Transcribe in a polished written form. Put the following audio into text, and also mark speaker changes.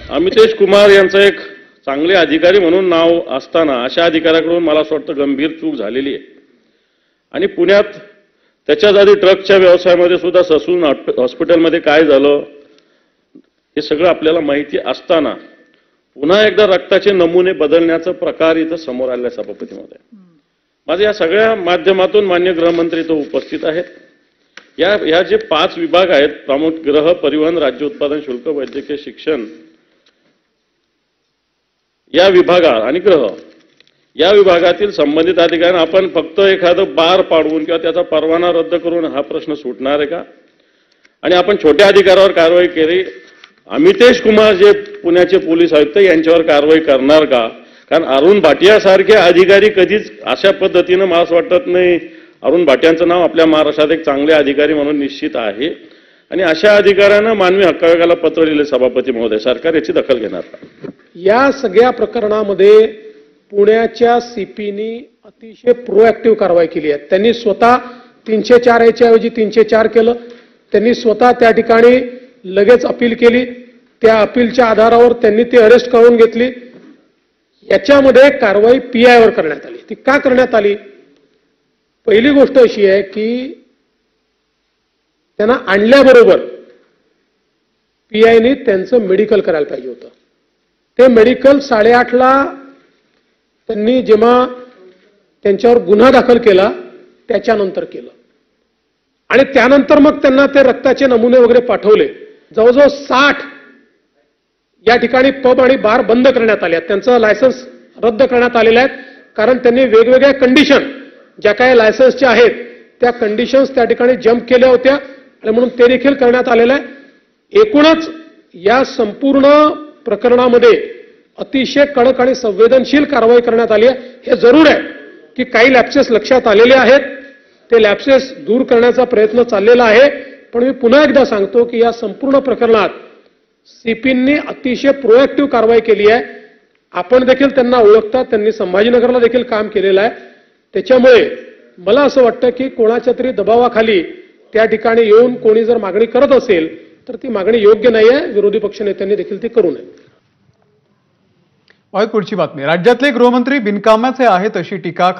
Speaker 1: अमितेश कुमार यांचं एक चांगले अधिकारी म्हणून नाव असताना अशा अधिकाऱ्याकडून मला असं वाटतं गंभीर चूक झालेली आहे। आणि पुण्यात त्याच्याच आधी ट्रकच्या व्यवसायामध्ये सुद्धा ससून हॉस्पिटलमध्ये काय झालं हे सगळं आपल्याला माहिती असताना पुन्हा एकदा रक्ताचे नमुने बदलण्याचा प्रकार इथं समोर आलाय सभापती महोदय। माझे या सगळ्या माध्यमातून मान्य गृहमंत्री इथं उपस्थित आहेत। या जे 5 विभाग आहेत, प्रामुख्याने गृह, परिवहन, राज्य उत्पादन शुल्क, वैद्यकीय शिक्षण या विभागात आणि गृह या विभागातील संबंधित अधिकाऱ्यांना आपण फक्त एखादं बार पाडवून किंवा त्याचा परवाना रद्द करून हा प्रश्न सुटणार आहे का? आणि आपण छोट्या अधिकाऱ्यावर कारवाई केली, अमितेश कुमार जे पुण्याचे पोलीस आयुक्त यांच्यावर कारवाई करणार का? कारण अरुण भाटिया सारखे अधिकारी कधीच अशा पद्धतीनं मला असं वाटत नाही। अरुण भाटियांचं नाव आपल्या महाराष्ट्रात एक चांगले अधिकारी म्हणून निश्चित आहे आणि अशा अधिकाऱ्यांना मानवी हक्क आयोगाला पत्र लिहिले सभापती महोदय, सरकार याची दखल घेणार का?
Speaker 2: या सगळ्या प्रकरणामध्ये पुण्याच्या सीपीनी अतिशय प्रोएक्टिव्ह कारवाई केली आहे। त्यांनी स्वतः 304 याच्या ऐवजी 304 केलं। त्यांनी स्वतः त्या ठिकाणी लगेच अपील केली, त्या अपीलच्या आधारावर त्यांनी ती अरेस्ट करून घेतली। याच्यामध्ये कारवाई पीआयवर करण्यात आली। ती का करण्यात आली? पहिली गोष्ट अशी आहे की त्यांना आणल्याबरोबर पीआयने त्यांचं मेडिकल करायला पाहिजे होतं। ते मेडिकल 8:30ला त्यांनी जेव्हा त्यांच्यावर गुन्हा दाखल केला त्याच्यानंतर केलं आणि त्यानंतर मग त्यांना ते रक्ताचे नमुने वगैरे पाठवले। जवळजवळ 60 या ठिकाणी पब आणि बार बंद करण्यात आले आहेत, त्यांचं लायसन्स रद्द करण्यात आलेलं आहे कारण त्यांनी वेगवेगळ्या कंडिशन ज्या काही लायसन्सच्या आहेत त्या कंडिशन्स त्या ठिकाणी जम्प केल्या होत्या आणि म्हणून ते देखील करण्यात आलेलं आहे। एकूणच या संपूर्ण प्रकरणामध्ये अतिशय कडक आणि संवेदनशील कारवाई करण्यात आली आहे। हे जरूर आहे की काही लॅप्सेस लक्षात आलेले आहेत, ते लॅप्सेस दूर करण्याचा प्रयत्न चाललेला आहे, पण मी पुन्हा एकदा सांगतो की या संपूर्ण प्रकरणात सीपींनी अतिशय प्रोएक्टिव्ह कारवाई केली आहे। आपण देखील त्यांना ओळखता, त्यांनी संभाजीनगरला देखील काम केलेलं आहे। त्याच्यामुळे मला असं वाटतं की कोणाच्या तरी दबावाखाली त्या ठिकाणी येऊन कोणी जर मागणी करत असेल तर ती मागणी योग्य नाही आहे। विरोधी पक्षनेत्यांनी देखील ती करू नये।
Speaker 3: पुढची बातमी, राज्यातले गृहमंत्री बिनकामाचे आहेत अशी टीका